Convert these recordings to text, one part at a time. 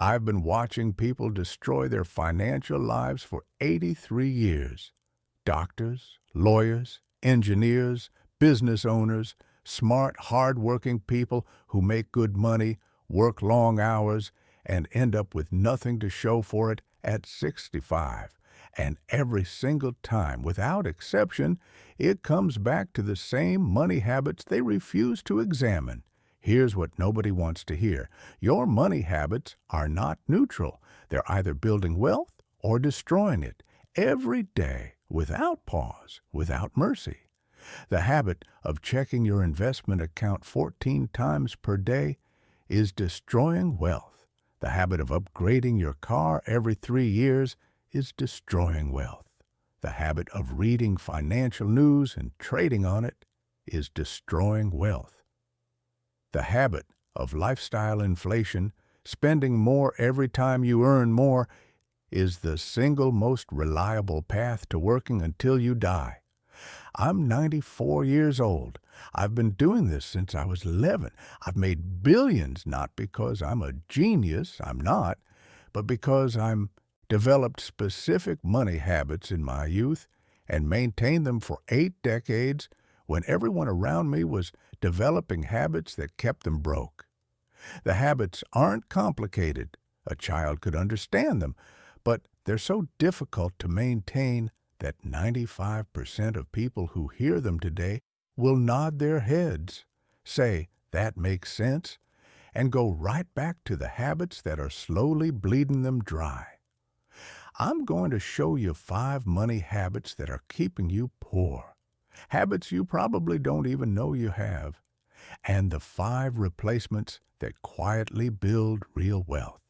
I've been watching people destroy their financial lives for 83 years. Doctors, lawyers, engineers, business owners, smart, hardworking people who make good money, work long hours, and end up with nothing to show for it at 65. And every single time, without exception, it comes back to the same money habits they refuse to examine. Here's what nobody wants to hear. Your money habits are not neutral. They're either building wealth or destroying it, every day, without pause, without mercy. The habit of checking your investment account 14 times per day is destroying wealth. The habit of upgrading your car every 3 years is destroying wealth. The habit of reading financial news and trading on it is destroying wealth. The habit of lifestyle inflation, spending more every time you earn more, is the single most reliable path to working until you die. I'm 94 years old. I've been doing this since I was 11. I've made billions, not because I'm a genius, I'm not, but because I'm developed specific money habits in my youth and maintained them for 8 decades when everyone around me was developing habits that kept them broke. The habits aren't complicated. A child could understand them, but they're so difficult to maintain that 95% of people who hear them today will nod their heads, say, "That makes sense," and go right back to the habits that are slowly bleeding them dry. I'm going to show you 5 money habits that are keeping you poor, habits you probably don't even know you have, and the 5 replacements that quietly build real wealth.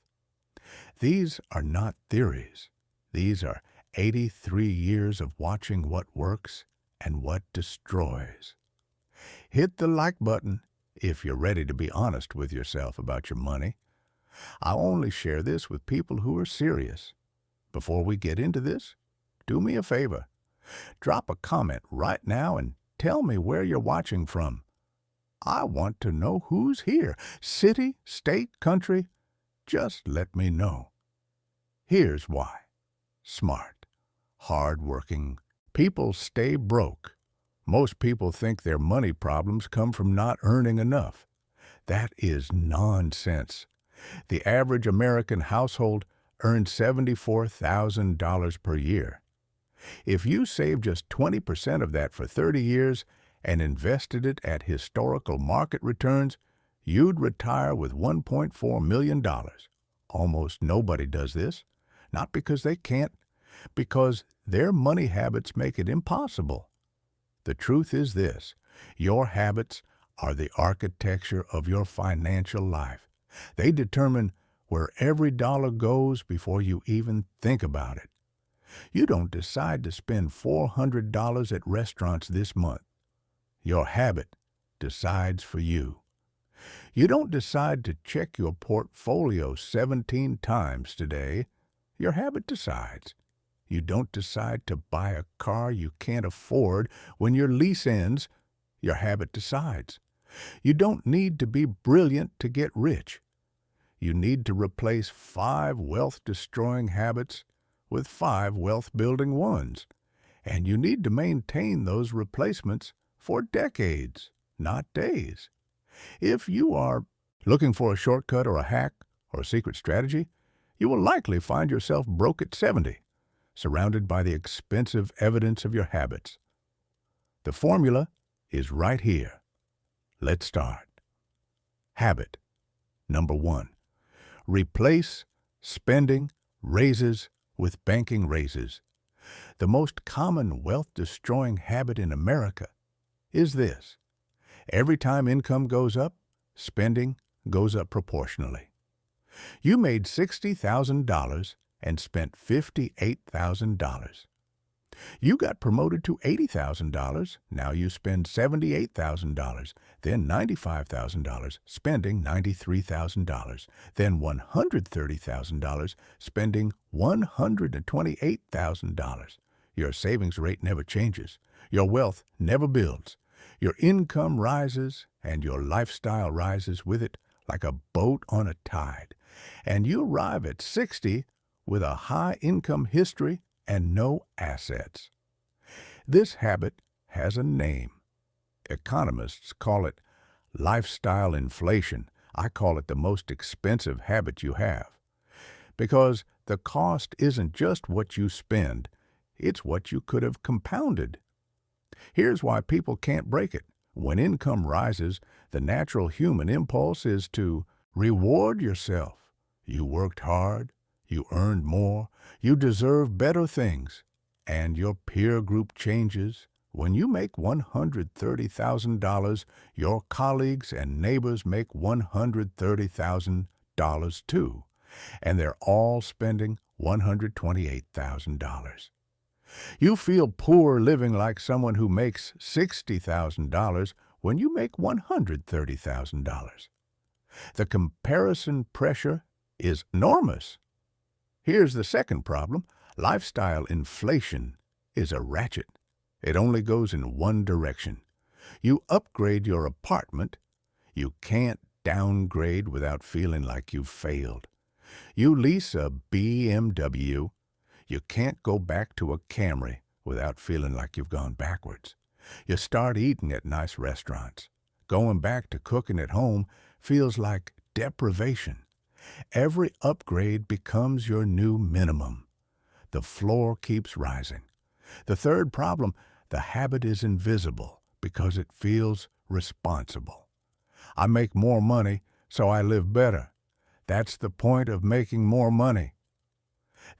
These are not theories. These are 83 years of watching what works and what destroys. Hit the like button if you're ready to be honest with yourself about your money. I only share this with people who are serious. Before we get into this, do me a favor. Drop a comment right now and tell me where you're watching from. I want to know who's here. City, state, country. Just let me know. Here's why. Smart, hardworking people stay broke. Most people think their money problems come from not earning enough. That is nonsense. The average American household earns $74,000 per year. If you saved just 20% of that for 30 years and invested it at historical market returns, you'd retire with $1.4 million. Almost nobody does this, not because they can't, because their money habits make it impossible. The truth is this: your habits are the architecture of your financial life. They determine where every dollar goes before you even think about it. You don't decide to spend $400 at restaurants this month. Your habit decides for you. You don't decide to check your portfolio 17 times today. Your habit decides. You don't decide to buy a car you can't afford when your lease ends. Your habit decides. You don't need to be brilliant to get rich. You need to replace 5 wealth-destroying habits with 5 wealth-building ones. And you need to maintain those replacements for decades, not days. If you are looking for a shortcut or a hack or a secret strategy, you will likely find yourself broke at 70, surrounded by the expensive evidence of your habits. The formula is right here. Let's start. Habit number 1. Replace spending raises with banking raises. The most common wealth-destroying habit in America is this: every time income goes up, spending goes up proportionally. You made $60,000 and spent $58,000. You got promoted to $80,000. Now you spend $78,000, then $95,000, spending $93,000, then $130,000, spending $128,000. Your savings rate never changes. Your wealth never builds. Your income rises and your lifestyle rises with it like a boat on a tide. And you arrive at 60 with a high income history and no assets. This habit has a name. Economists call it lifestyle inflation. I call it the most expensive habit you have. Because the cost isn't just what you spend, it's what you could have compounded. Here's why people can't break it. When income rises, the natural human impulse is to reward yourself. You worked hard, you earned more, you deserve better things, and your peer group changes. When you make $130,000, your colleagues and neighbors make $130,000 too, and they're all spending $128,000. You feel poor living like someone who makes $60,000 when you make $130,000. The comparison pressure is enormous. Here's the second problem. Lifestyle inflation is a ratchet. It only goes in one direction. You upgrade your apartment. You can't downgrade without feeling like you've failed. You lease a BMW. You can't go back to a Camry without feeling like you've gone backwards. You start eating at nice restaurants. Going back to cooking at home feels like deprivation. Every upgrade becomes your new minimum. The floor keeps rising. The third problem, the habit is invisible because it feels responsible. I make more money, so I live better. That's the point of making more money.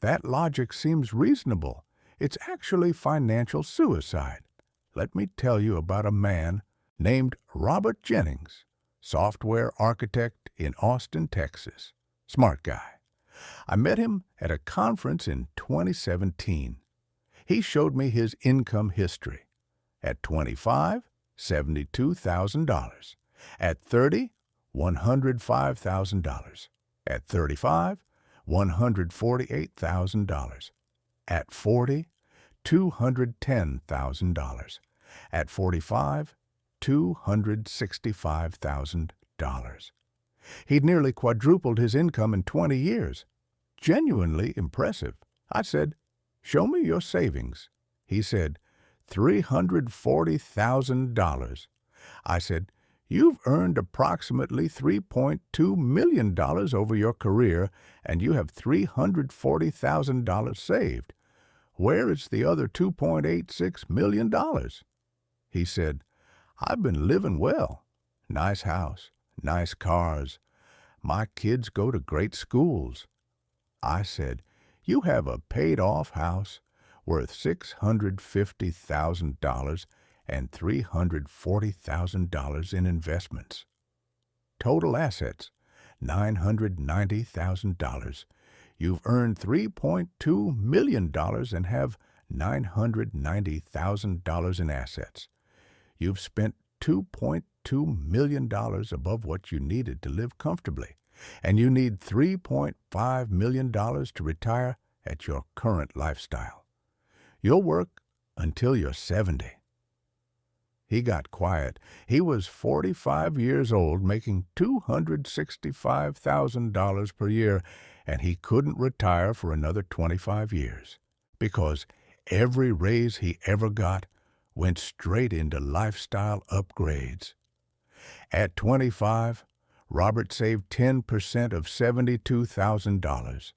That logic seems reasonable. It's actually financial suicide. Let me tell you about a man named Robert Jennings, software architect in Austin, Texas. Smart guy. I met him at a conference in 2017. He showed me his income history. At 25, $72,000. At 30, $105,000. At 35, $148,000. At 40, $210,000. At 45, $265,000. He'd nearly quadrupled his income in 20 years. Genuinely impressive. I said, "Show me your savings." He said, $340,000. I said, "You've earned approximately $3.2 million over your career, and you have $340,000 saved. Where is the other $2.86 million?" He said, "I've been living well. Nice house, nice cars. My kids go to great schools." I said, "You have a paid-off house worth $650,000 and $340,000 in investments. Total assets, $990,000. You've earned $3.2 million and have $990,000 in assets. You've spent $2.2 million above what you needed to live comfortably, and you need $3.5 million to retire at your current lifestyle. You'll work until you're 70. He got quiet. He was 45 years old, making $265,000 per year, and he couldn't retire for another 25 years because every raise he ever got went straight into lifestyle upgrades. At 25, Robert saved 10% of $72,000,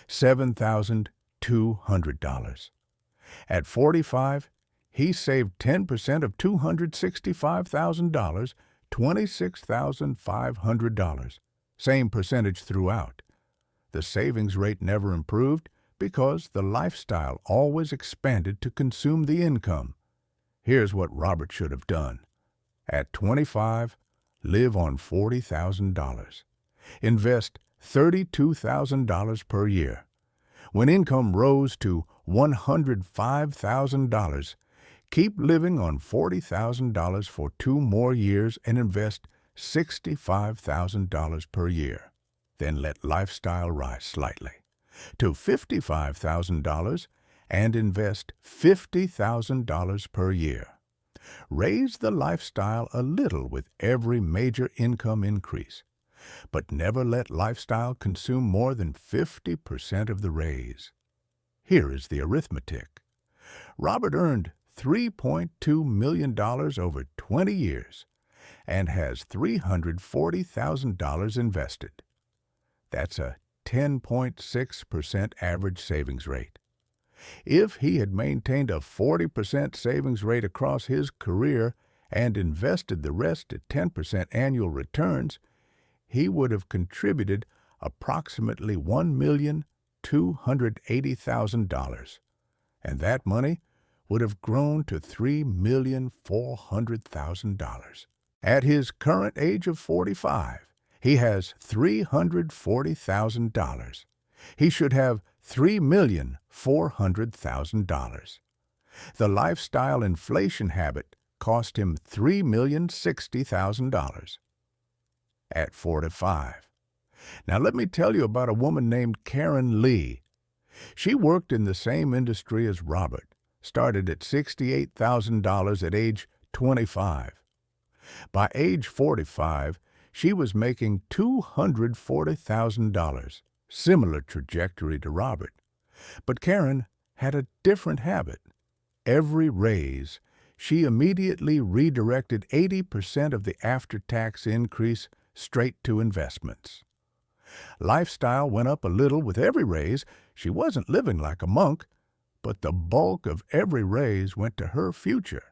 $7,200. At 45, he saved 10% of $265,000, $26,500. Same percentage throughout. The savings rate never improved because the lifestyle always expanded to consume the income. Here's what Robert should have done. At 25, live on $40,000. Invest $32,000 per year. When income rose to $105,000, keep living on $40,000 for 2 more years and invest $65,000 per year. Then let lifestyle rise slightly to $55,000 and invest $50,000 per year. Raise the lifestyle a little with every major income increase. but never let lifestyle consume more than 50% of the raise. Here is the arithmetic. Robert earned $3.2 million over 20 years and has $340,000 invested. That's a 10.6% average savings rate. If he had maintained a 40% savings rate across his career and invested the rest at 10% annual returns, he would have contributed approximately $1,280,000, and that money would have grown to $3,400,000. At his current age of 45, he has $340,000. He should have $3,400,000. The lifestyle inflation habit cost him $3,060,000 at 45. Now let me tell you about a woman named Karen Lee. She worked in the same industry as Robert, started at $68,000 at age 25. By age 45, she was making $240,000, similar trajectory to Robert. But Karen had a different habit. Every raise, she immediately redirected 80% of the after-tax increase straight to investments. Lifestyle went up a little with every raise. She wasn't living like a monk, but the bulk of every raise went to her future.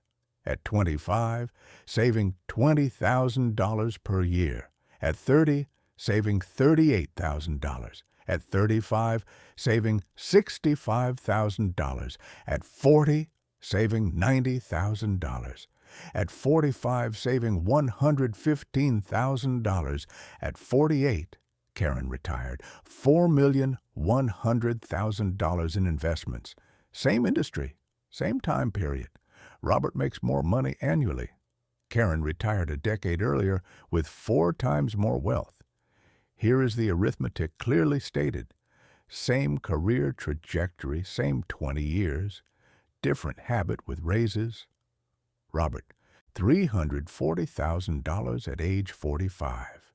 At 25, saving $20,000 per year. At 30, saving $38,000. At 35, saving $65,000. At 40, saving $90,000. At 45, saving $115,000. At 48, Karen retired, $4,100,000 in investments. Same industry, same time period. Robert makes more money annually. Karen retired a decade earlier with 4 times more wealth. Here is the arithmetic clearly stated. Same career trajectory, same 20 years, different habit with raises. Robert, $340,000 at age 45.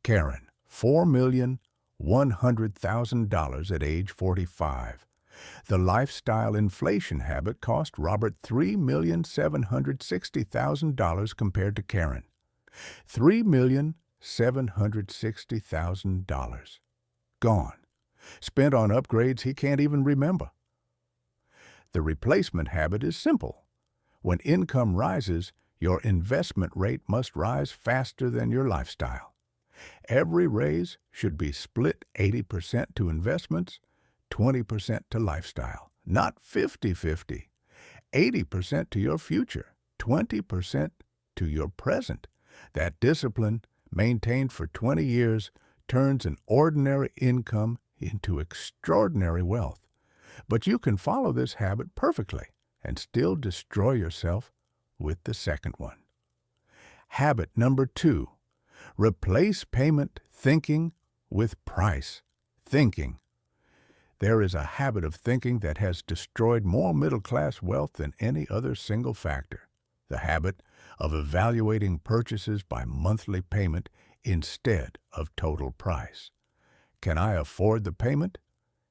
Karen, $4,100,000 at age 45. The lifestyle inflation habit cost Robert $3,760,000 compared to Karen. $3,760,000. Gone. Spent on upgrades he can't even remember. The replacement habit is simple. When income rises, your investment rate must rise faster than your lifestyle. Every raise should be split 80% to investments, 20% to lifestyle, not 50-50. 80% to your future, 20% to your present. That discipline, maintained for 20 years, turns an ordinary income into extraordinary wealth. But you can follow this habit perfectly and still destroy yourself with the second one. Habit number 2, replace payment thinking with price thinking. There is a habit of thinking that has destroyed more middle-class wealth than any other single factor. The habit of evaluating purchases by monthly payment instead of total price. Can I afford the payment?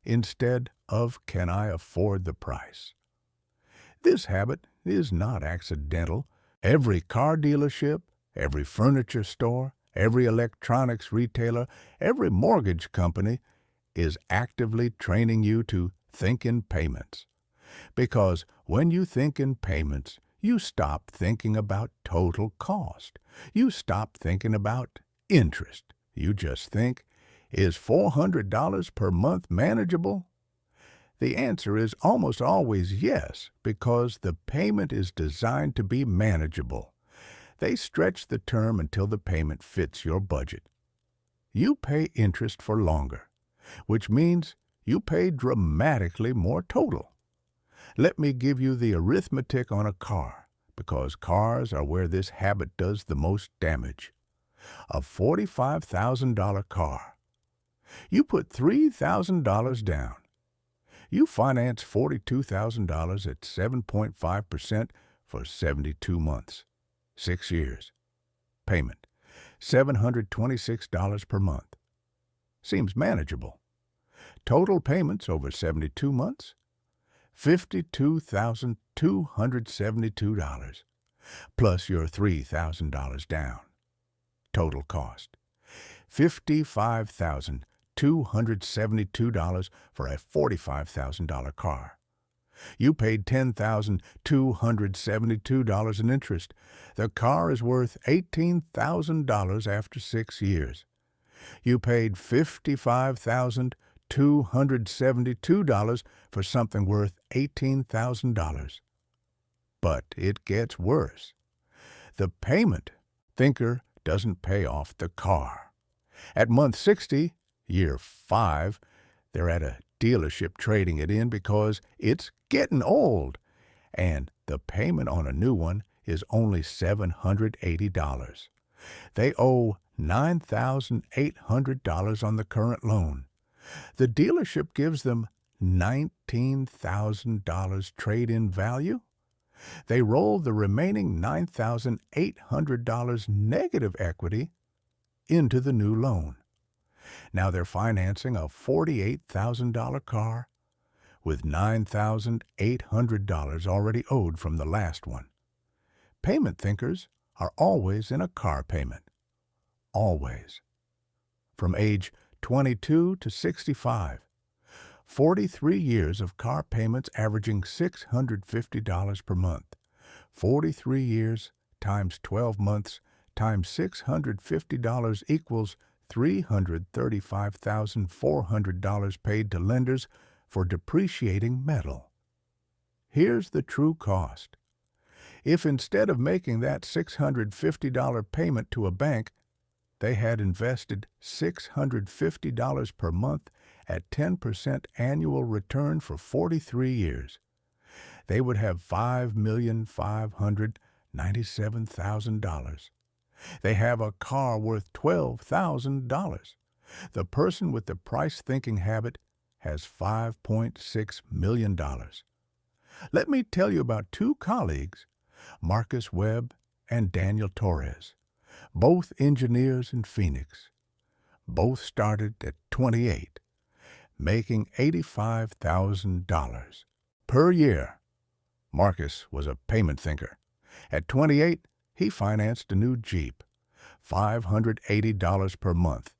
Instead of can I afford the price? This habit is not accidental. Every car dealership, every furniture store, every electronics retailer, every mortgage company is actively training you to think in payments. Because when you think in payments, you stop thinking about total cost. You stop thinking about interest. You just think, is $400 per month manageable? The answer is almost always yes, because the payment is designed to be manageable. They stretch the term until the payment fits your budget. You pay interest for longer, which means you pay dramatically more total. Let me give you the arithmetic on a car, because cars are where this habit does the most damage. A $45,000 car. You put $3,000 down. You finance $42,000 at 7.5% for 72 months, 6 years. Payment, $726 per month. Seems manageable. Total payments over 72 months, $52,272, plus your $3,000 down. Total cost, $55,272 for a $45,000 car. You paid $10,272 in interest. The car is worth $18,000 after 6 years. You paid $55,272 for something worth $18,000. But it gets worse. The payment thinker doesn't pay off the car. At month 60, year 5, they're at a dealership trading it in because it's getting old, and the payment on a new one is only $780. They owe $9,800 on the current loan. The dealership gives them $19,000 trade-in value. They roll the remaining $9,800 negative equity into the new loan. Now they're financing a $48,000 car with $9,800 already owed from the last one. Payment thinkers are always in a car payment. Always. From age 22 to 65, 43 years of car payments averaging $650 per month. 43 years times 12 months times $650 equals $335,400 paid to lenders for depreciating metal. Here's the true cost. If instead of making that $650 payment to a bank, they had invested $650 per month at 10% annual return for 43 years, they would have $5,597,000. They have a car worth $12,000. The person with the price-thinking habit has $5.6 million. Let me tell you about two colleagues, Marcus Webb and Daniel Torres, both engineers in Phoenix. Both started at 28, making $85,000 per year. Marcus was a payment thinker. At 28, he financed a new Jeep, $580 per month.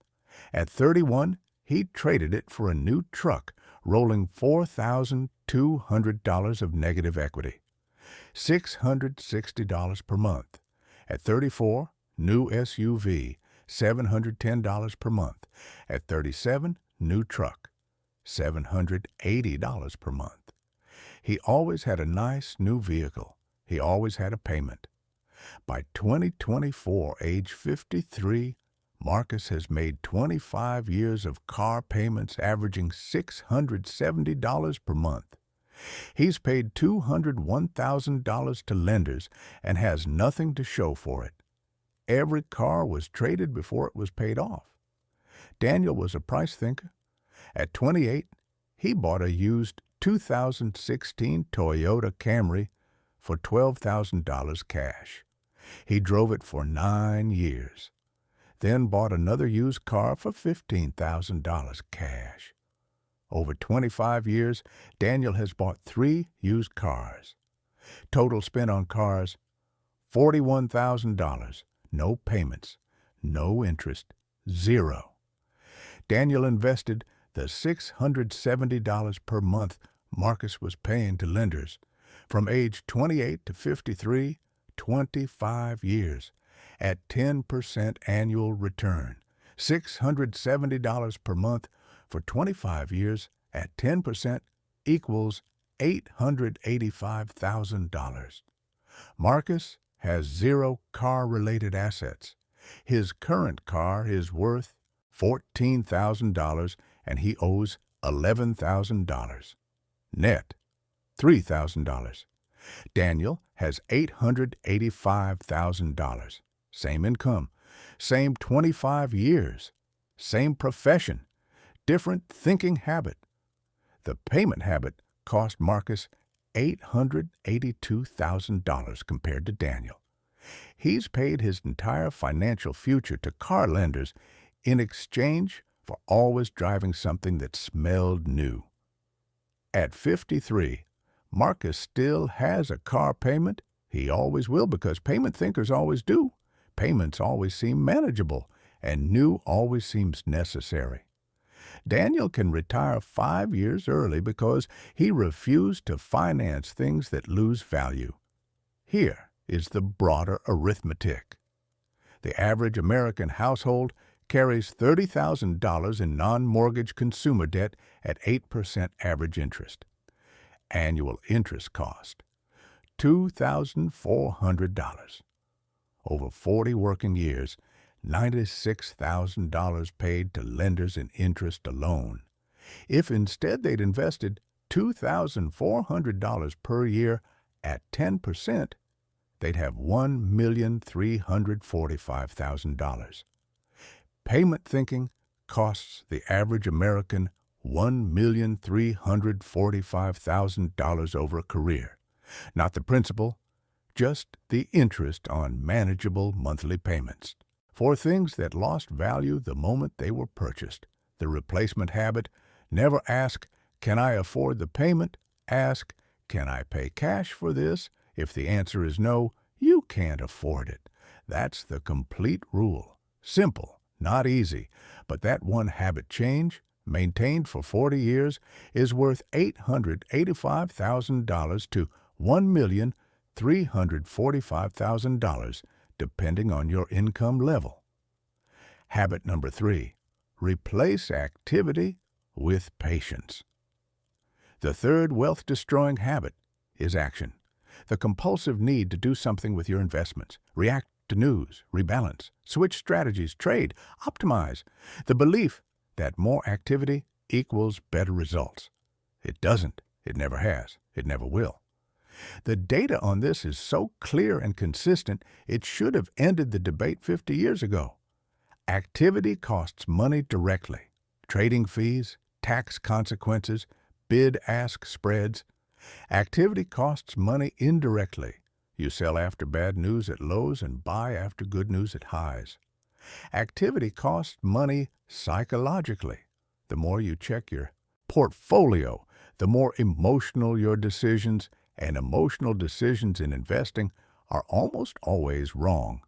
At 31, he traded it for a new truck, rolling $4,200 of negative equity, $660 per month. At 34, new SUV, $710 per month. At 37, new truck, $780 per month. He always had a nice new vehicle. He always had a payment. By 2024, age 53, Marcus has made 25 years of car payments averaging $670 per month. He's paid $201,000 to lenders and has nothing to show for it. Every car was traded before it was paid off. Daniel was a price thinker. At 28, he bought a used 2016 Toyota Camry for $12,000 cash. He drove it for 9 years, then bought another used car for $15,000 cash. Over 25 years, Daniel has bought 3 used cars. Total spent on cars, $41,000. No payments, no interest, zero. Daniel invested the $670 per month Marcus was paying to lenders. From age 28 to 53, 25 years, at 10% annual return, $670 per month for 25 years at 10% equals $885,000. Marcus has 0 car-related assets. His current car is worth $14,000 and he owes $11,000. Net, $3,000. Daniel has $885,000. Same income, same 25 years, same profession, different thinking habit. The payment habit cost Marcus $882,000 compared to Daniel. He's paid his entire financial future to car lenders in exchange for always driving something that smelled new. At 53, Marcus still has a car payment. He always will because payment thinkers always do. Payments always seem manageable, and new always seems necessary. Daniel can retire 5 years early because he refused to finance things that lose value. Here is the broader arithmetic. The average American household carries $30,000 in non-mortgage consumer debt at 8% average interest. Annual interest cost, $2,400. Over 40 working years, $96,000 paid to lenders in interest alone. If instead they'd invested $2,400 per year at 10%, they'd have $1,345,000. Payment thinking costs the average American $1,345,000 over a career. Not the principal, just the interest on manageable monthly payments. For things that lost value the moment they were purchased. The replacement habit: never ask, "Can I afford the payment?" Ask, "Can I pay cash for this?" If the answer is no, you can't afford it. That's the complete rule. Simple, not easy, but that one habit change, maintained for 40 years, is worth $885,000 to $1,345,000, depending on your income level. Habit number 3, replace activity with patience. The third wealth-destroying habit is action. The compulsive need to do something with your investments, react to news, rebalance, switch strategies, trade, optimize. The belief that more activity equals better results. It doesn't. It never has. It never will. The data on this is so clear and consistent, it should have ended the debate 50 years ago. Activity costs money directly. Trading fees, tax consequences, bid-ask spreads. Activity costs money indirectly. You sell after bad news at lows and buy after good news at highs. Activity costs money psychologically. The more you check your portfolio, the more emotional your decisions, and emotional decisions in investing are almost always wrong.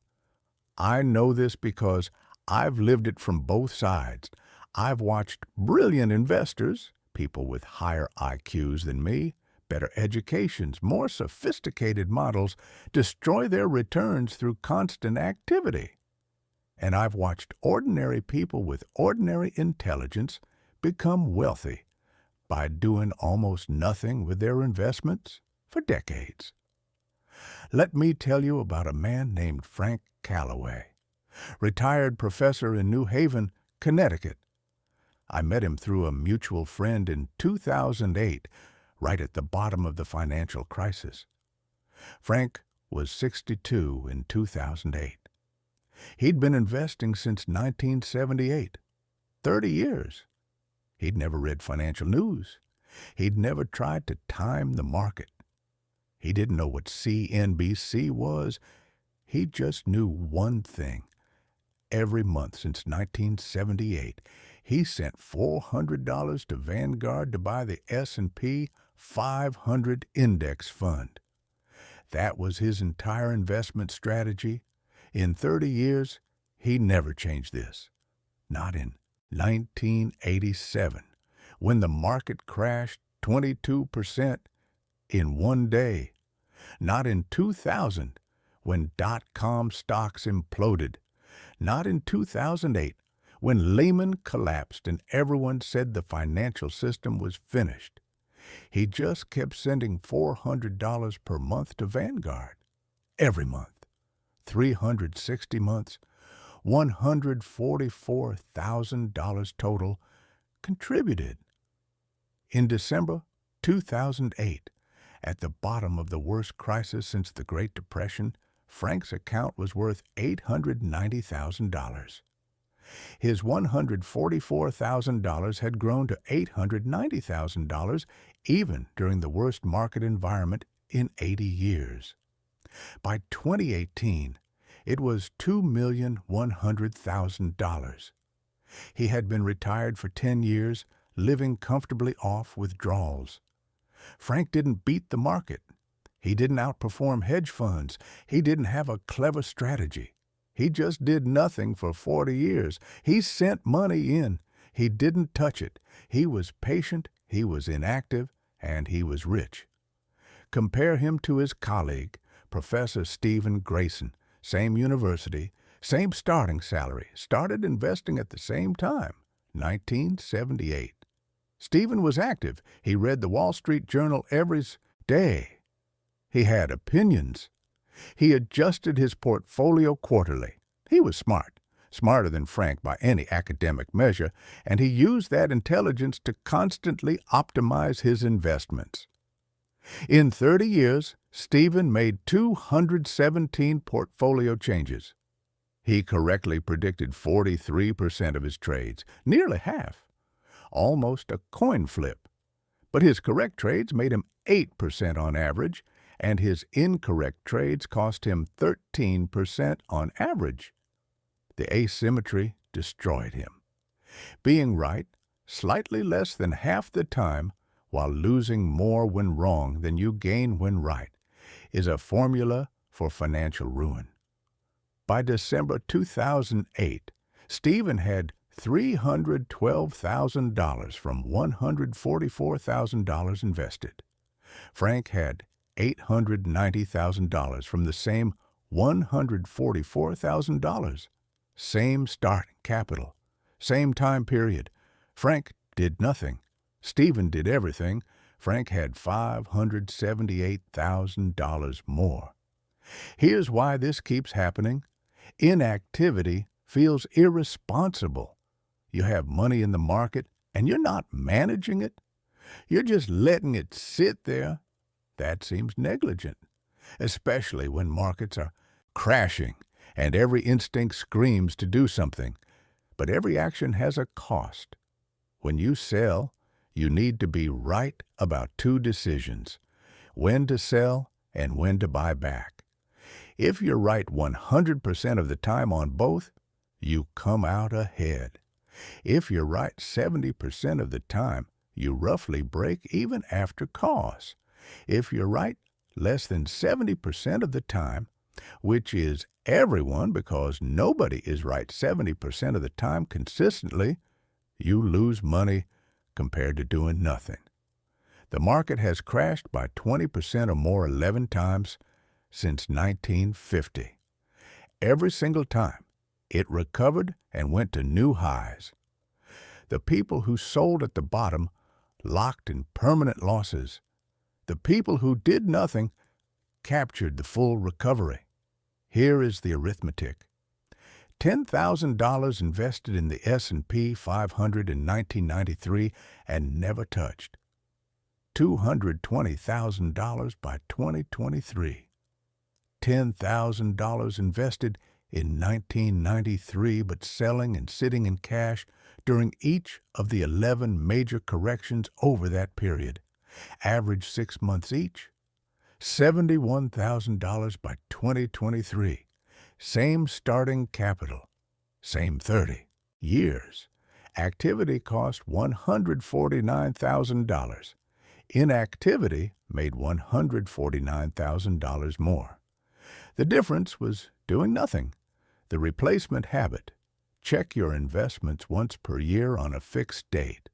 I know this because I've lived it from both sides. I've watched brilliant investors, people with higher IQs than me, better educations, more sophisticated models, destroy their returns through constant activity. And I've watched ordinary people with ordinary intelligence become wealthy by doing almost nothing with their investments for decades. Let me tell you about a man named Frank Callaway, retired professor in New Haven, Connecticut. I met him through a mutual friend in 2008, right at the bottom of the financial crisis. Frank was 62 in 2008. He'd been investing since 1978, 30 years. He'd never read financial news. He'd never tried to time the market. He didn't know what CNBC was. He just knew one thing. Every month since 1978, he sent $400 to Vanguard to buy the S&P 500 index fund. That was his entire investment strategy. In 30 years, he never changed this. Not in 1987, when the market crashed 22% in one day. Not in 2000, when dot-com stocks imploded. Not in 2008, when Lehman collapsed and everyone said the financial system was finished. He just kept sending $400 per month to Vanguard. Every month. 360 months, $144,000 total contributed. In December 2008, at the bottom of the worst crisis since the Great Depression, Frank's account was worth $890,000. His $144,000 had grown to $890,000 even during the worst market environment in 80 years. By 2018, it was $2,100,000. He had been retired for 10 years, living comfortably off withdrawals. Frank didn't beat the market. He didn't outperform hedge funds. He didn't have a clever strategy. He just did nothing for 40 years. He sent money in. He didn't touch it. He was patient, he was inactive, and he was rich. Compare him to his colleague, Professor Stephen Grayson, same university, same starting salary, started investing at the same time, 1978. Stephen was active. He read the Wall Street Journal every day. He had opinions. He adjusted his portfolio quarterly. He was smart, smarter than Frank by any academic measure, and he used that intelligence to constantly optimize his investments. In 30 years, Stephen made 217 portfolio changes. He correctly predicted 43% of his trades, nearly half. Almost a coin flip. But his correct trades made him 8% on average, and his incorrect trades cost him 13% on average. The asymmetry destroyed him. Being right slightly less than half the time while losing more when wrong than you gain when right is a formula for financial ruin. By December 2008, Stephen had $312,000 from $144,000 invested. Frank had $890,000 from the same $144,000. Same starting capital, same time period. Frank did nothing. Stephen did everything. Frank had $578,000 more. Here's why this keeps happening. Inactivity feels irresponsible. You have money in the market and you're not managing it. You're just letting it sit there. That seems negligent, especially when markets are crashing and every instinct screams to do something. But every action has a cost. When you sell, you need to be right about two decisions: when to sell and when to buy back. If you're right 100% of the time on both, you come out ahead. If you're right 70% of the time, you roughly break even after costs. If you're right less than 70% of the time, which is everyone because nobody is right 70% of the time consistently, you lose money compared to doing nothing. The market has crashed by 20% or more 11 times since 1950. Every single time, it recovered and went to new highs. The people who sold at the bottom locked in permanent losses. The people who did nothing captured the full recovery. Here is the arithmetic. $10,000 invested in the S&P 500 in 1993 and never touched. $220,000 by 2023. $10,000 invested in 1993 but selling and sitting in cash during each of the 11 major corrections over that period. Average 6 months each. $71,000 by 2023. Same starting capital. Same 30 years. Activity cost $149,000. Inactivity made $149,000 more. The difference was doing nothing. The replacement habit. Check your investments once per year on a fixed date.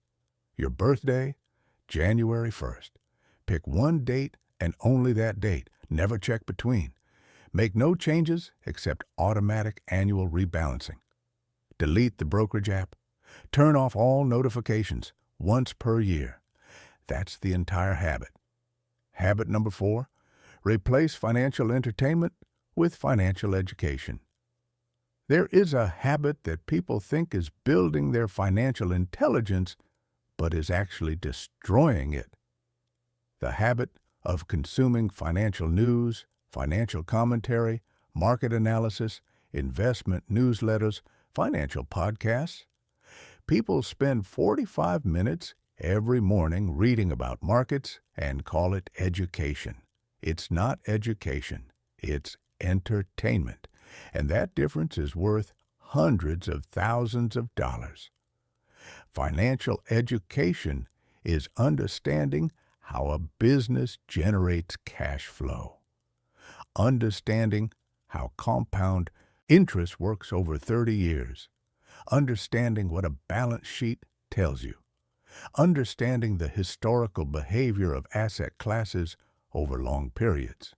Your birthday, January 1st. Pick one date and only that date. Never check between. Make no changes except automatic annual rebalancing. Delete the brokerage app. Turn off all notifications once per year. That's the entire habit. Habit number 4, replace financial entertainment with financial education. There is a habit that people think is building their financial intelligence, but is actually destroying it. The habit of consuming financial news, financial commentary, market analysis, investment newsletters, financial podcasts. People spend 45 minutes every morning reading about markets and call it education. It's not education. It's entertainment, and that difference is worth hundreds of thousands of dollars. Financial education is understanding how a business generates cash flow, understanding how compound interest works over 30 years, understanding what a balance sheet tells you, understanding the historical behavior of asset classes over long periods.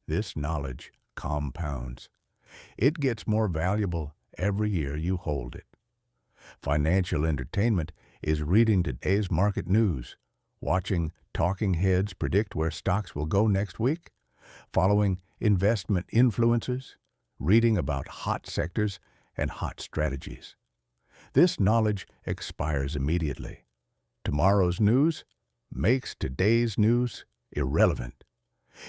This knowledge compounds. It gets more valuable every year you hold it. Financial entertainment is reading today's market news, watching talking heads predict where stocks will go next week, following investment influencers, reading about hot sectors and hot strategies. This knowledge expires immediately. Tomorrow's news makes today's news irrelevant.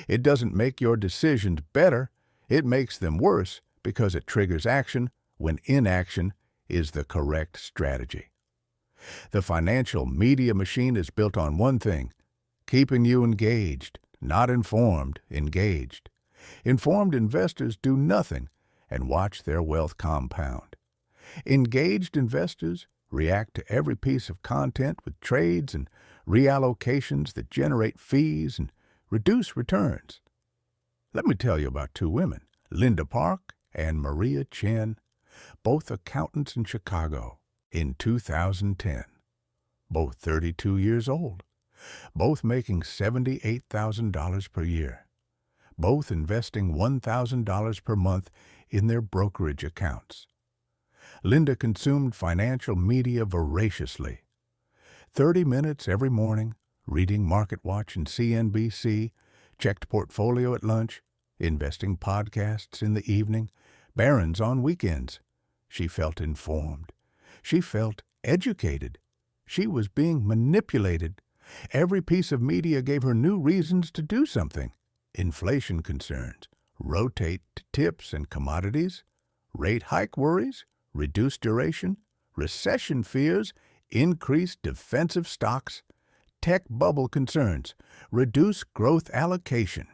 It doesn't make your decisions better, it makes them worse because it triggers action when inaction is the correct strategy. The financial media machine is built on one thing: keeping you engaged, not informed, engaged. Informed investors do nothing and watch their wealth compound. Engaged investors react to every piece of content with trades and reallocations that generate fees and reduce returns. Let me tell you about two women, Linda Park and Maria Chen, both accountants in Chicago in 2010, both 32 years old, both making $78,000 per year, both investing $1,000 per month in their brokerage accounts. Linda consumed financial media voraciously. 30 minutes every morning, reading MarketWatch and CNBC, checked portfolio at lunch, investing podcasts in the evening, Barron's on weekends. She felt informed. She felt educated. She was being manipulated. Every piece of media gave her new reasons to do something. Inflation concerns, rotate to tips and commodities, rate hike worries, reduced duration, recession fears, increased defensive stocks, tech bubble concerns, reduce growth allocation.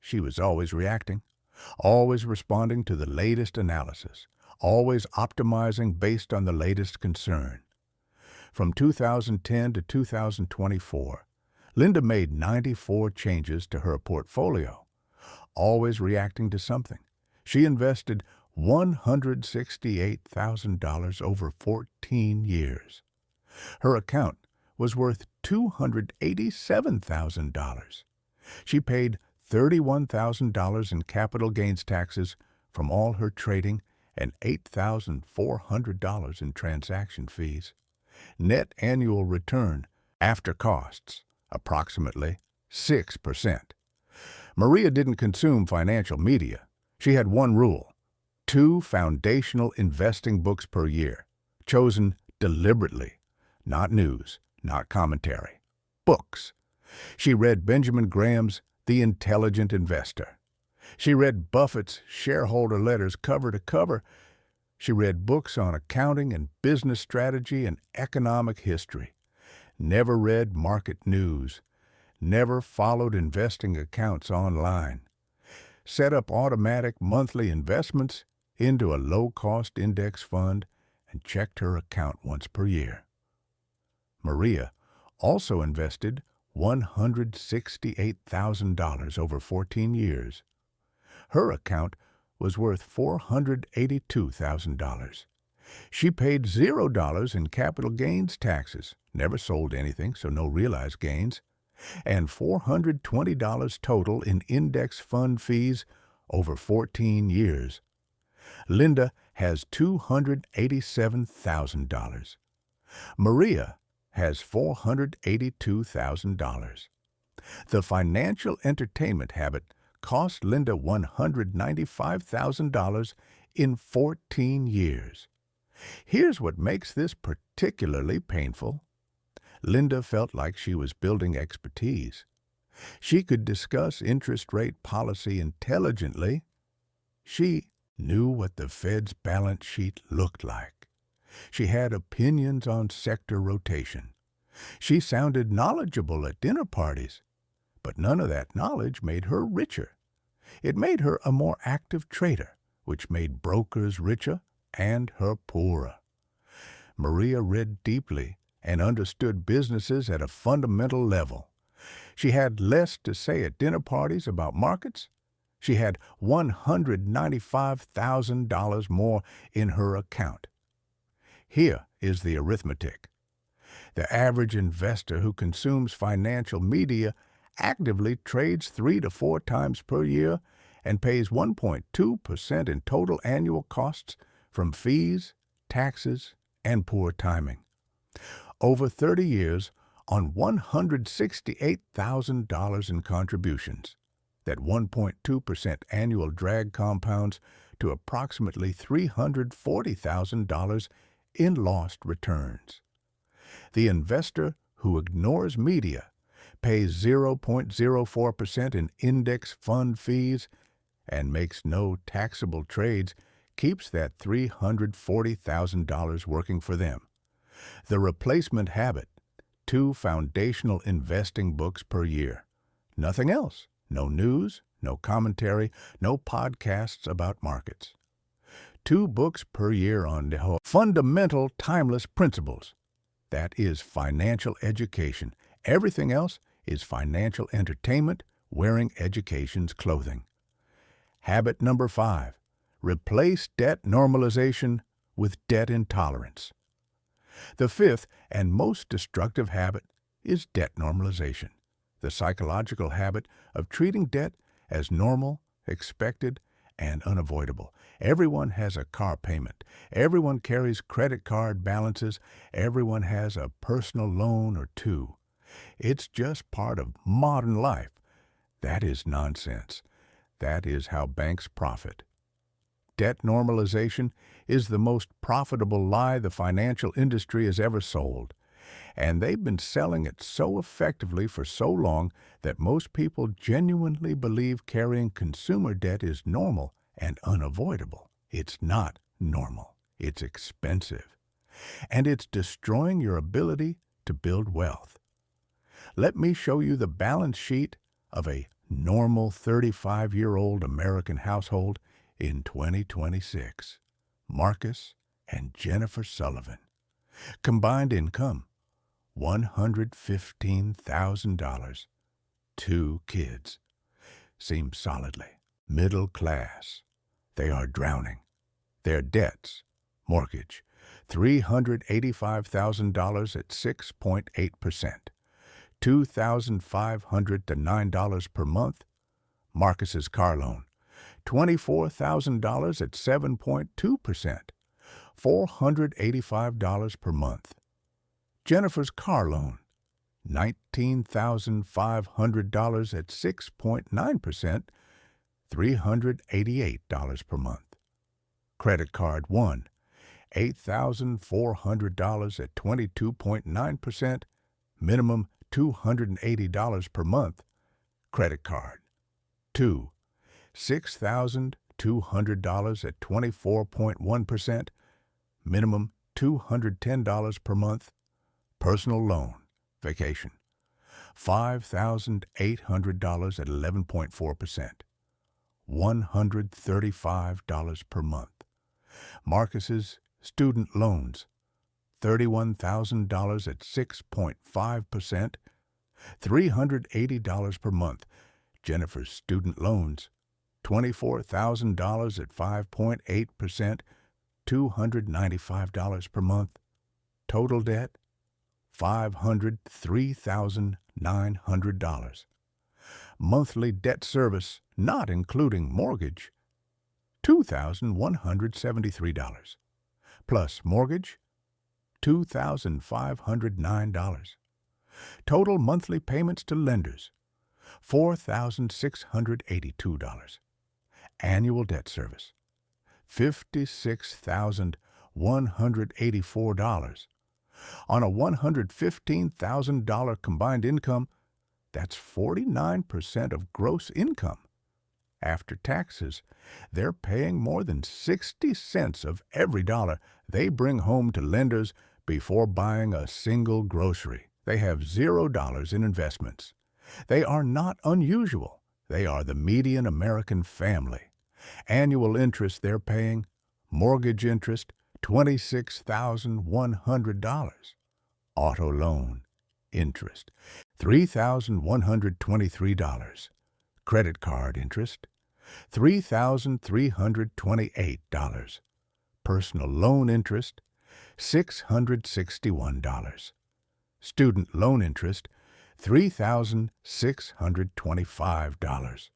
She was always reacting, always responding to the latest analysis, always optimizing based on the latest concern. From 2010 to 2024, Linda made 94 changes to her portfolio, always reacting to something. She invested $168,000 over 14 years. Her account was worth $287,000. She paid $31,000 in capital gains taxes from all her trading and $8,400 in transaction fees. Net annual return after costs, approximately 6%. Maria didn't consume financial media. She had one rule: 2 foundational investing books per year, chosen deliberately, not news, not commentary. Books. She read Benjamin Graham's The Intelligent Investor. She read Buffett's shareholder letters cover to cover. She read books on accounting and business strategy and economic history. Never read market news. Never followed investing accounts online. Set up automatic monthly investments into a low-cost index fund and checked her account once per year. Maria also invested $168,000 over 14 years. Her account was worth $482,000. She paid $0 in capital gains taxes, never sold anything, so no realized gains, and $420 total in index fund fees over 14 years. Linda has $287,000. Maria has $482,000. The financial entertainment habit cost Linda $195,000 in 14 years. Here's what makes this particularly painful. Linda felt like she was building expertise. She could discuss interest rate policy intelligently. She knew what the Fed's balance sheet looked like. She had opinions on sector rotation. She sounded knowledgeable at dinner parties, but none of that knowledge made her richer. It made her a more active trader, which made brokers richer and her poorer. Maria read deeply and understood businesses at a fundamental level. She had less to say at dinner parties about markets. She had $195,000 more in her account. Here is the arithmetic. The average investor who consumes financial media actively trades 3 to 4 times per year and pays 1.2% in total annual costs from fees, taxes, and poor timing. Over 30 years, on $168,000 in contributions, that 1.2% annual drag compounds to approximately $340,000 in lost returns. The investor who ignores media, pays 0.04% in index fund fees, and makes no taxable trades, keeps that $340,000 working for them. The replacement habit: 2 foundational investing books per year. Nothing else. No news, no commentary, no podcasts about markets. 2 books per year on the fundamental timeless principles. That is financial education. Everything else is financial entertainment, wearing education's clothing. Habit number 5. Replace debt normalization with debt intolerance. The 5th and most destructive habit is debt normalization, the psychological habit of treating debt as normal, expected, and unavoidable. Everyone has a car payment. Everyone carries credit card balances. Everyone has a personal loan or 2. It's just part of modern life. That is nonsense. That is how banks profit. Debt normalization is the most profitable lie the financial industry has ever sold, and they've been selling it so effectively for so long that most people genuinely believe carrying consumer debt is normal and unavoidable. It's not normal. It's expensive, and it's destroying your ability to build wealth. Let me show you the balance sheet of a normal 35-year-old American household in 2026. Marcus and Jennifer Sullivan. Combined income, $115,000. 2 kids. Seems solidly. Middle class. They are drowning. Their debts, mortgage, $385,000 at 6.8%. $2,500 to $9 per month. Marcus's car loan, $24,000 at 7.2%, $485 per month. Jennifer's car loan, $19,500 at 6.9%, $388 per month. Credit card 1, $8,400 at 22.9%, minimum $280 per month. Credit card 2, $6,200 at 24.1%, minimum $210 per month. Personal loan, vacation, $5,800 at 11.4%, $135 per month. Marcus's student loans, $31,000 at 6.5%, $380 per month. Jennifer's student loans, $24,000 at 5.8%, $295 per month. Total debt, $503,900. Monthly debt service, not including mortgage, $2,173. Plus mortgage, $2,509. Total monthly payments to lenders, $4,682. Annual debt service, $56,184. On a $115,000 combined income, that's 49% of gross income. After taxes, they're paying more than 60 cents of every dollar they bring home to lenders before buying a single grocery. They have $0 in investments. They are not unusual. They are the median American family. Annual interest they're paying, mortgage interest, $26,100. Auto loan interest, $3,123. Credit card interest, $3,328. Personal loan interest, $661. Student loan interest, $3,625.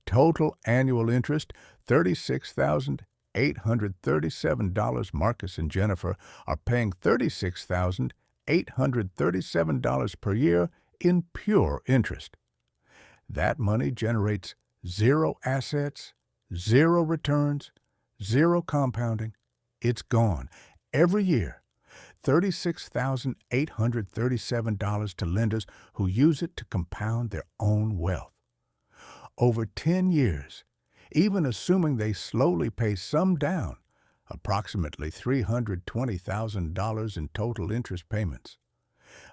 Total annual interest, $36,837. Marcus and Jennifer are paying $36,837 per year in pure interest. That money generates zero assets, zero returns, zero compounding. It's gone every year. $36,837 to lenders who use it to compound their own wealth. Over 10 years, even assuming they slowly pay some down, approximately $320,000 in total interest payments.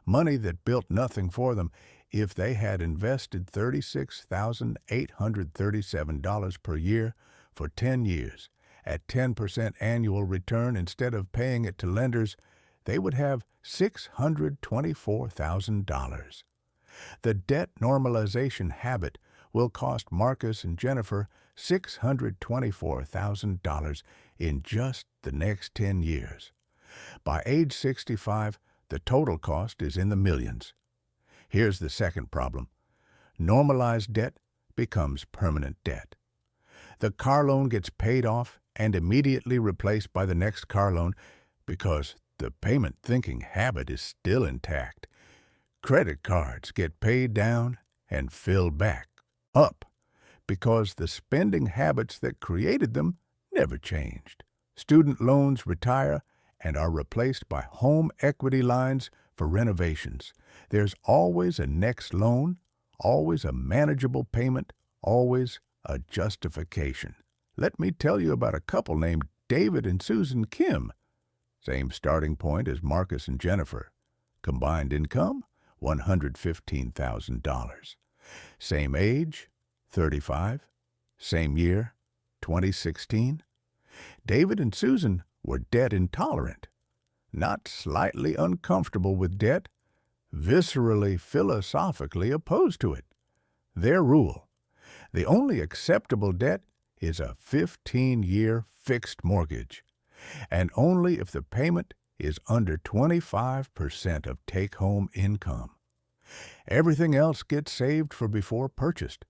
Money that built nothing for them if they had invested $36,837 per year for 10 years at 10% annual return. Instead of paying it to lenders, they would have $624,000. The debt normalization habit will cost Marcus and Jennifer $624,000 in just the next 10 years. By age 65, the total cost is in the millions. Here's the second problem. Normalized debt becomes permanent debt. The car loan gets paid off and immediately replaced by the next car loan because the payment-thinking habit is still intact. Credit cards get paid down and filled back up because the spending habits that created them never changed. Student loans retire and are replaced by home equity lines for renovations. There's always a next loan, always a manageable payment, always a justification. Let me tell you about a couple named David and Susan Kim. Same starting point as Marcus and Jennifer. Combined income, $115,000. Same age, 35. Same year, 2016. David and Susan were debt intolerant, not slightly uncomfortable with debt, viscerally, philosophically opposed to it. Their rule: the only acceptable debt is a 15-year fixed mortgage, and only if the payment is under 25% of take-home income. Everything else gets saved for before purchased.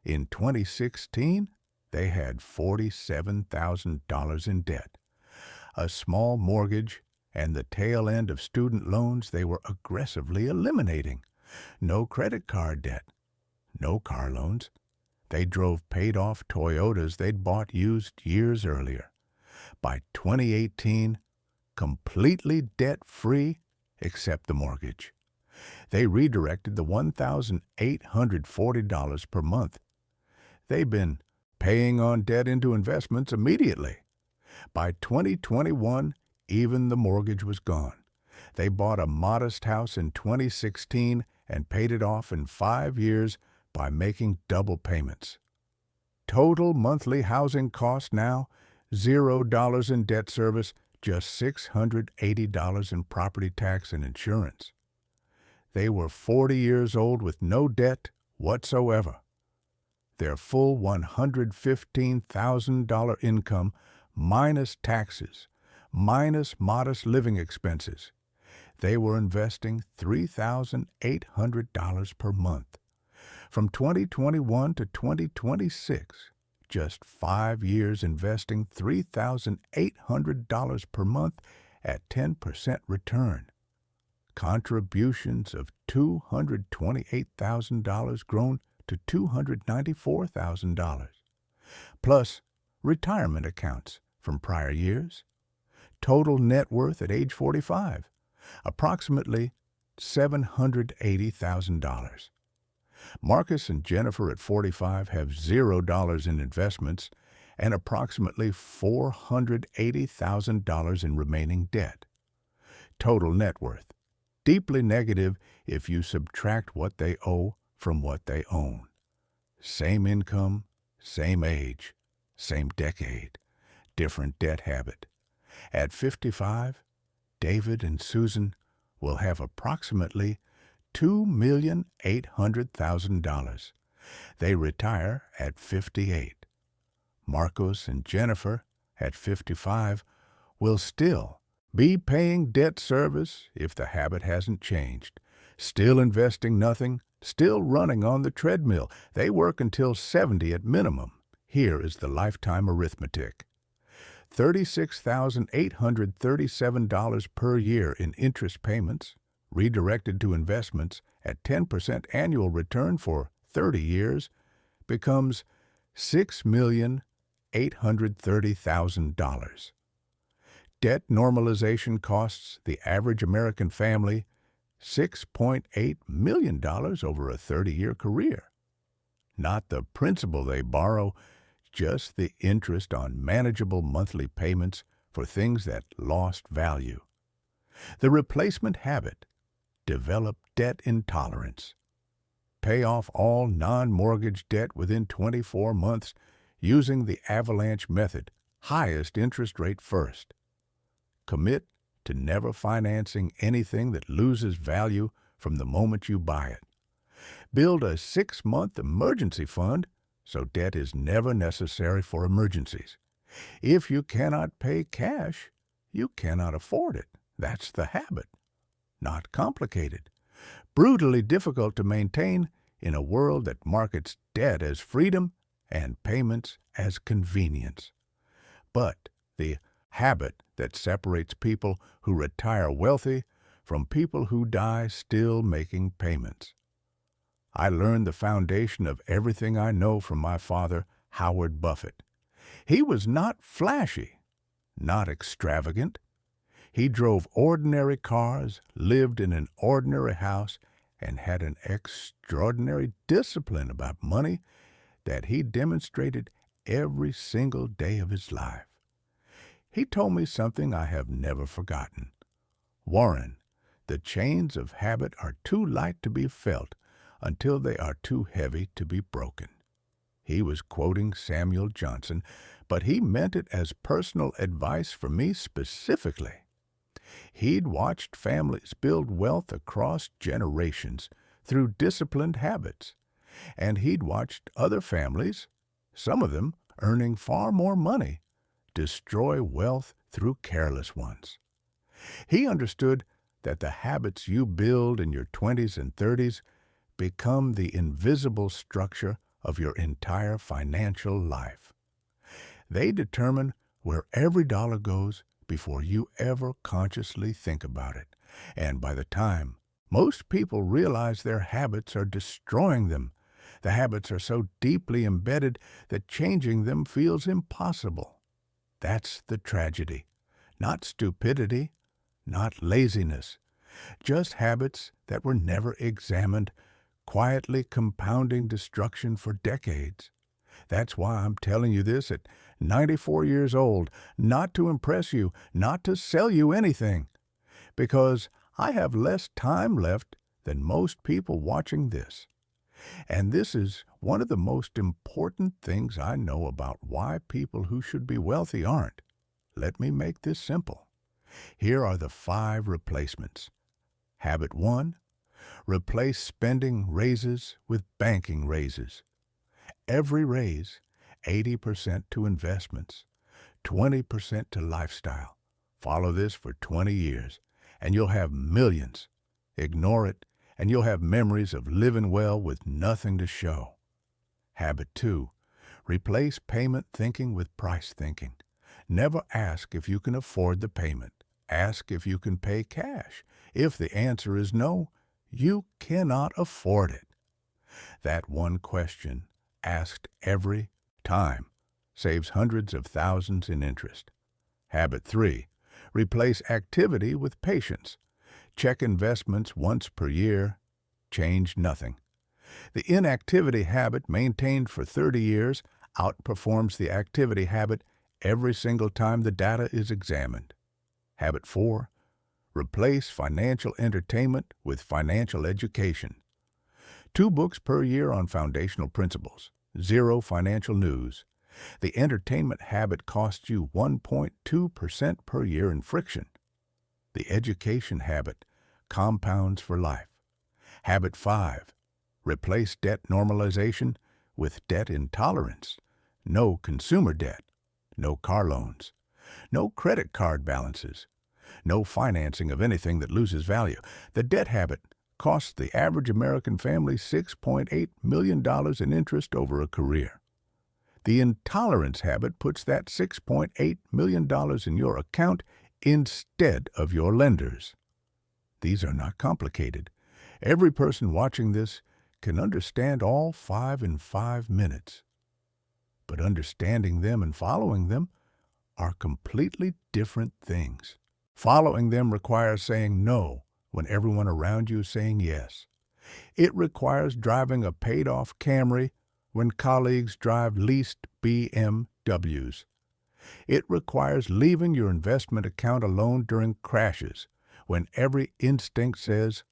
In 2016, they had $47,000 in debt, a small mortgage, and the tail end of student loans they were aggressively eliminating. No credit card debt, no car loans. They drove paid-off Toyotas they'd bought used years earlier. By 2018, completely debt-free except the mortgage. They redirected the $1,840 per month. They've been paying on debt into investments immediately. By 2021, even the mortgage was gone. They bought a modest house in 2016 and paid it off in 5 years by making double payments. Total monthly housing cost now, $0 in debt service, just $680 in property tax and insurance. They were 40 years old with no debt whatsoever. Their full $115,000 income, minus taxes, minus modest living expenses. They were investing $3,800 per month. From 2021 to 2026, just 5 years investing $3,800 per month at 10% return. Contributions of $228,000 grown to $294,000, plus retirement accounts from prior years. Total net worth at age 45, approximately $780,000. Marcus and Jennifer at 45 have $0 in investments and approximately $480,000 in remaining debt. Total net worth, deeply negative if you subtract what they owe from what they own. Same income, same age, same decade, different debt habit. At 55, David and Susan will have approximately $2,800,000. They retire at 58. Marcos and Jennifer, at 55, will still be paying debt service if the habit hasn't changed, still investing nothing, still running on the treadmill. They work until 70 at minimum. Here is the lifetime arithmetic. $36,837 per year in interest payments, redirected to investments at 10% annual return for 30 years, becomes $6,830,000. Debt normalization costs the average American family $6.8 million over a 30-year career. Not the principal they borrow, just the interest on manageable monthly payments for things that lost value. The replacement habit: develop debt intolerance. Pay off all non-mortgage debt within 24 months using the avalanche method, highest interest rate first. Commit to never financing anything that loses value from the moment you buy it. Build a 6-month emergency fund so debt is never necessary for emergencies. If you cannot pay cash, you cannot afford it. That's the habit. Not complicated. Brutally difficult to maintain in a world that markets debt as freedom and payments as convenience. But the habit that separates people who retire wealthy from people who die still making payments. I learned the foundation of everything I know from my father, Howard Buffett. He was not flashy, not extravagant. He drove ordinary cars, lived in an ordinary house, and had an extraordinary discipline about money that he demonstrated every single day of his life. He told me something I have never forgotten. Warren, the chains of habit are too light to be felt until they are too heavy to be broken. He was quoting Samuel Johnson, but he meant it as personal advice for me specifically. He'd watched families build wealth across generations through disciplined habits, and he'd watched other families, some of them earning far more money, destroy wealth through careless ones. He understood that the habits you build in your 20s and 30s become the invisible structure of your entire financial life. They determine where every dollar goes before you ever consciously think about it. And by the time most people realize their habits are destroying them, the habits are so deeply embedded that changing them feels impossible. That's the tragedy. Not stupidity, not laziness, just habits that were never examined, quietly compounding destruction for decades. That's why I'm telling you this at 94 years old, not to impress you, not to sell you anything, because I have less time left than most people watching this. And this is one of the most important things I know about why people who should be wealthy aren't. Let me make this simple. Here are the 5 replacements. Habit 1, replace spending raises with banking raises. Every raise, 80% to investments, 20% to lifestyle. Follow this for 20 years, and you'll have millions. Ignore it, and you'll have memories of living well with nothing to show. Habit 2, replace payment thinking with price thinking. Never ask if you can afford the payment. Ask if you can pay cash. If the answer is no, you cannot afford it. That one question, asked every time, saves hundreds of thousands in interest. Habit 3, replace activity with patience. Check investments once per year, change nothing. The inactivity habit maintained for 30 years outperforms the activity habit every single time the data is examined. Habit 4, replace financial entertainment with financial education. 2 books per year on foundational principles. 0 financial news. The entertainment habit costs you 1.2% per year in friction. The education habit compounds for life. Habit 5. Replace debt normalization with debt intolerance. No consumer debt. No car loans. No credit card balances. No financing of anything that loses value. The debt habit costs the average American family $6.8 million in interest over a career. The intolerance habit puts that $6.8 million in your account instead of your lenders. These are not complicated. Every person watching this can understand all 5 in 5 minutes. But understanding them and following them are completely different things. Following them requires saying no when everyone around you is saying yes. It requires driving a paid-off Camry when colleagues drive leased BMWs. It requires leaving your investment account alone during crashes when every instinct says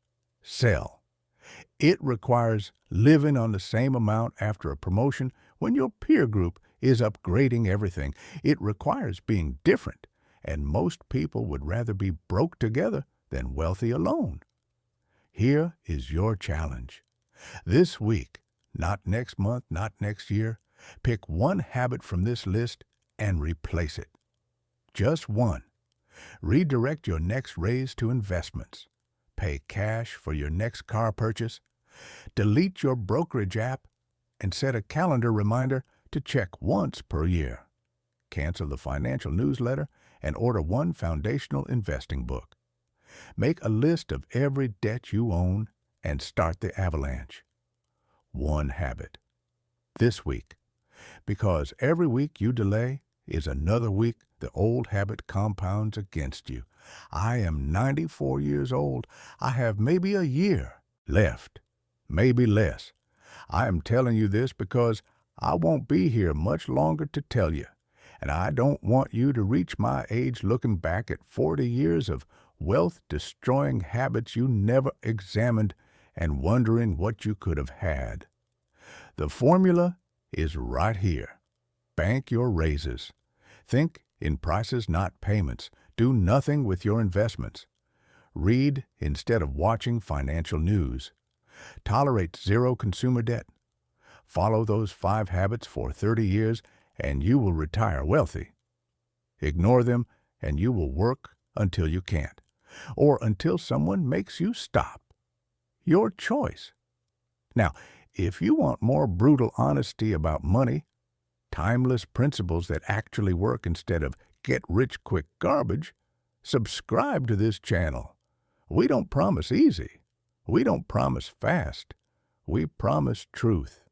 sell. It requires living on the same amount after a promotion when your peer group is upgrading everything. It requires being different, and most people would rather be broke together than wealthy alone. Here is your challenge. This week, not next month, not next year, pick one habit from this list and replace it. Just one. Redirect your next raise to investments. Pay cash for your next car purchase. Delete your brokerage app and set a calendar reminder to check once per year. Cancel the financial newsletter and order one foundational investing book. Make a list of every debt you own and start the avalanche. One habit. This week. Because every week you delay is another week the old habit compounds against you. I am 94 years old. I have maybe a year left, maybe less. I am telling you this because I won't be here much longer to tell you, and I don't want you to reach my age looking back at 40 years of wealth-destroying habits you never examined and wondering what you could have had. The formula is right here. Bank your raises. Think in prices, not payments. Do nothing with your investments. Read instead of watching financial news. Tolerate 0 consumer debt. Follow those 5 habits for 30 years and you will retire wealthy. Ignore them and you will work until you can't, or until someone makes you stop. Your choice. Now, if you want more brutal honesty about money, timeless principles that actually work instead of get-rich-quick garbage, subscribe to this channel. We don't promise easy. We don't promise fast. We promise truth.